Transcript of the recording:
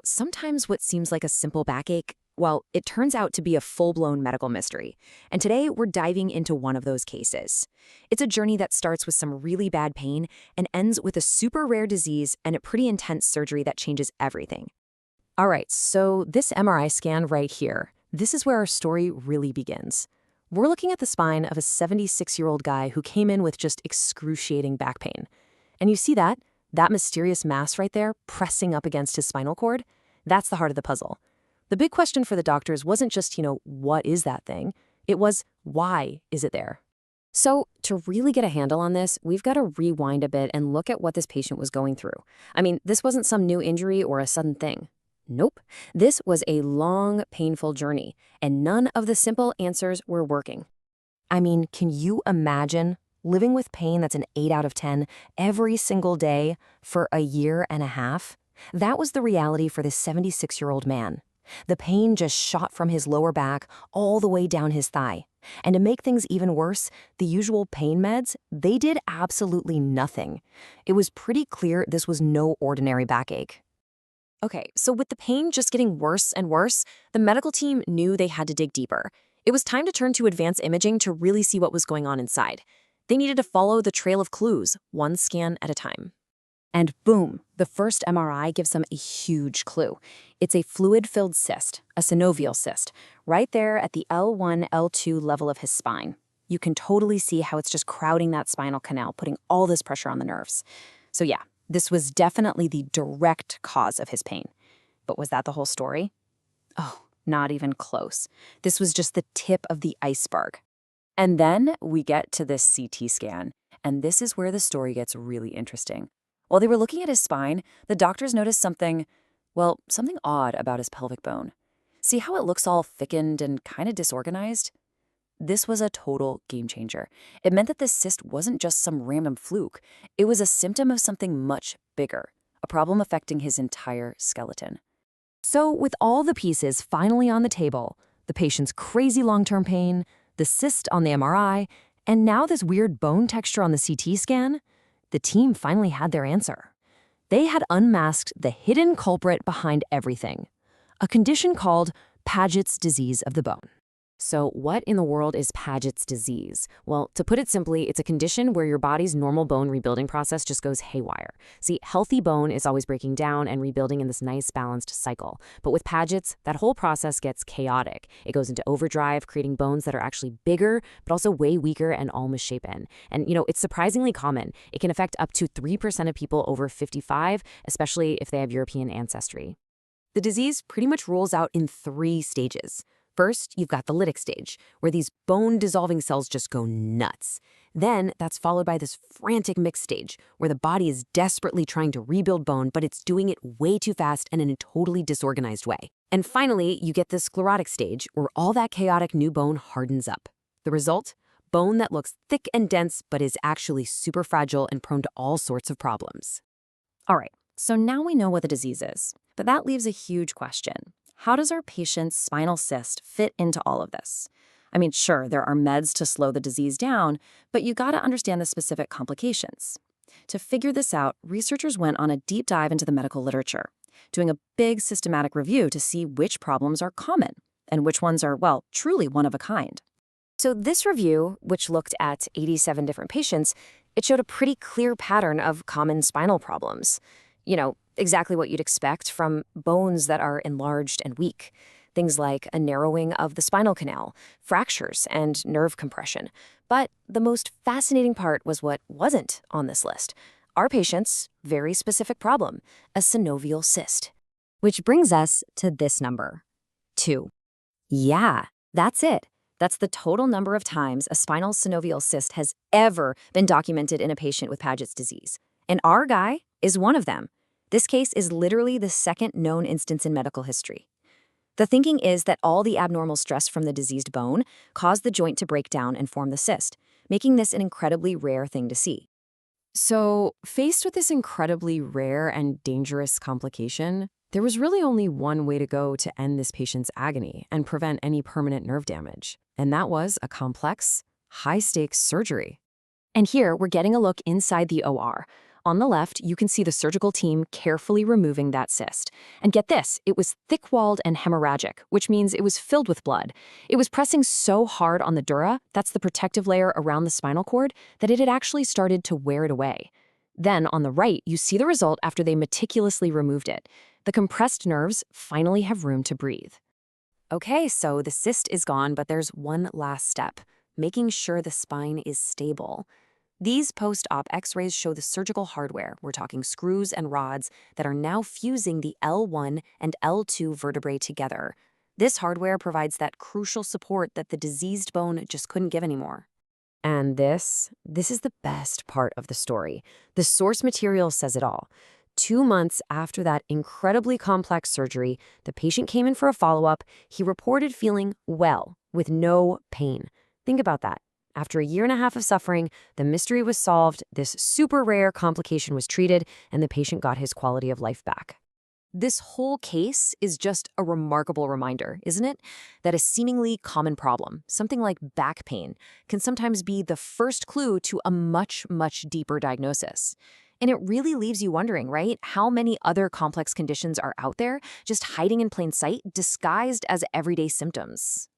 Sometimes what seems like a simple backache, well, it turns out to be a full-blown medical mystery. And today we're diving into one of those cases. It's a journey that starts with some really bad pain and ends with a super rare disease and a pretty intense surgery that changes everything. All right, so this MRI scan right here, this is where our story really begins. We're looking at the spine of a 76-year-old guy who came in with just excruciating back pain. And you see that? That mysterious mass right there pressing up against his spinal cord? That's the heart of the puzzle. The big question for the doctors wasn't just, what is that thing? It was, why is it there? So to really get a handle on this, we've got to rewind a bit and look at what this patient was going through. I mean, this wasn't some new injury or a sudden thing. Nope. This was a long, painful journey, and none of the simple answers were working. I mean, can you imagine living with pain that's an 8 out of 10 every single day for a year and a half? That was the reality for this 76-year-old man. The pain just shot from his lower back all the way down his thigh. And to make things even worse, the usual pain meds, they did absolutely nothing. It was pretty clear this was no ordinary backache. Okay, so with the pain just getting worse and worse, the medical team knew they had to dig deeper. It was time to turn to advanced imaging to really see what was going on inside. They needed to follow the trail of clues, one scan at a time. And boom, the first MRI gives them a huge clue. It's a fluid-filled cyst, a synovial cyst, right there at the L1, L2 level of his spine. You can totally see how it's just crowding that spinal canal, putting all this pressure on the nerves. So yeah, this was definitely the direct cause of his pain. But was that the whole story? Oh, not even close. This was just the tip of the iceberg. And then we get to this CT scan, and this is where the story gets really interesting. While they were looking at his spine, the doctors noticed something odd about his pelvic bone. See how it looks all thickened and kind of disorganized? This was a total game changer. It meant that this cyst wasn't just some random fluke. It was a symptom of something much bigger, a problem affecting his entire skeleton. So with all the pieces finally on the table, the patient's crazy long-term pain, the cyst on the MRI, and now this weird bone texture on the CT scan, the team finally had their answer. They had unmasked the hidden culprit behind everything, a condition called Paget's disease of the bone. So what in the world is Paget's disease? Well, to put it simply, it's a condition where your body's normal bone rebuilding process just goes haywire. See, healthy bone is always breaking down and rebuilding in this nice balanced cycle. But with Paget's, that whole process gets chaotic. It goes into overdrive, creating bones that are actually bigger, but also way weaker and all misshapen. And, it's surprisingly common. It can affect up to 3% of people over 55, especially if they have European ancestry. The disease pretty much rolls out in 3 stages. First, you've got the lytic stage, where these bone-dissolving cells just go nuts. Then, that's followed by this frantic mixed stage, where the body is desperately trying to rebuild bone, but it's doing it way too fast and in a totally disorganized way. And finally, you get the sclerotic stage, where all that chaotic new bone hardens up. The result? Bone that looks thick and dense, but is actually super fragile and prone to all sorts of problems. All right, so now we know what the disease is, but that leaves a huge question. How does our patient's spinal cyst fit into all of this? I mean, sure, there are meds to slow the disease down, but you gotta understand the specific complications. To figure this out, researchers went on a deep dive into the medical literature, doing a big systematic review to see which problems are common and which ones are, truly one of a kind. So this review, which looked at 87 different patients, it showed a pretty clear pattern of common spinal problems. Exactly what you'd expect from bones that are enlarged and weak. Things like a narrowing of the spinal canal, fractures, and nerve compression. But the most fascinating part was what wasn't on this list. Our patient's very specific problem, a synovial cyst. Which brings us to this number, 2. Yeah, that's it. That's the total number of times a spinal synovial cyst has ever been documented in a patient with Paget's disease. And our guy is one of them. This case is literally the second known instance in medical history. The thinking is that all the abnormal stress from the diseased bone caused the joint to break down and form the cyst, making this an incredibly rare thing to see. So, faced with this incredibly rare and dangerous complication, there was really only one way to go to end this patient's agony and prevent any permanent nerve damage, and that was a complex, high-stakes surgery. And here, we're getting a look inside the OR. On the left, you can see the surgical team carefully removing that cyst. And get this, it was thick-walled and hemorrhagic, which means it was filled with blood. It was pressing so hard on the dura, that's the protective layer around the spinal cord, that it had actually started to wear it away. Then, on the right, you see the result after they meticulously removed it. The compressed nerves finally have room to breathe. Okay, so the cyst is gone, but there's one last step, making sure the spine is stable. These post-op x-rays show the surgical hardware, we're talking screws and rods, that are now fusing the L1 and L2 vertebrae together. This hardware provides that crucial support that the diseased bone just couldn't give anymore. And this is the best part of the story. The source material says it all. 2 months after that incredibly complex surgery, the patient came in for a follow-up. He reported feeling well, with no pain. Think about that. After a year and a half of suffering, the mystery was solved, this super rare complication was treated, and the patient got his quality of life back. This whole case is just a remarkable reminder, isn't it? That a seemingly common problem, something like back pain, can sometimes be the first clue to a much, much deeper diagnosis. And it really leaves you wondering, right? How many other complex conditions are out there, just hiding in plain sight, disguised as everyday symptoms?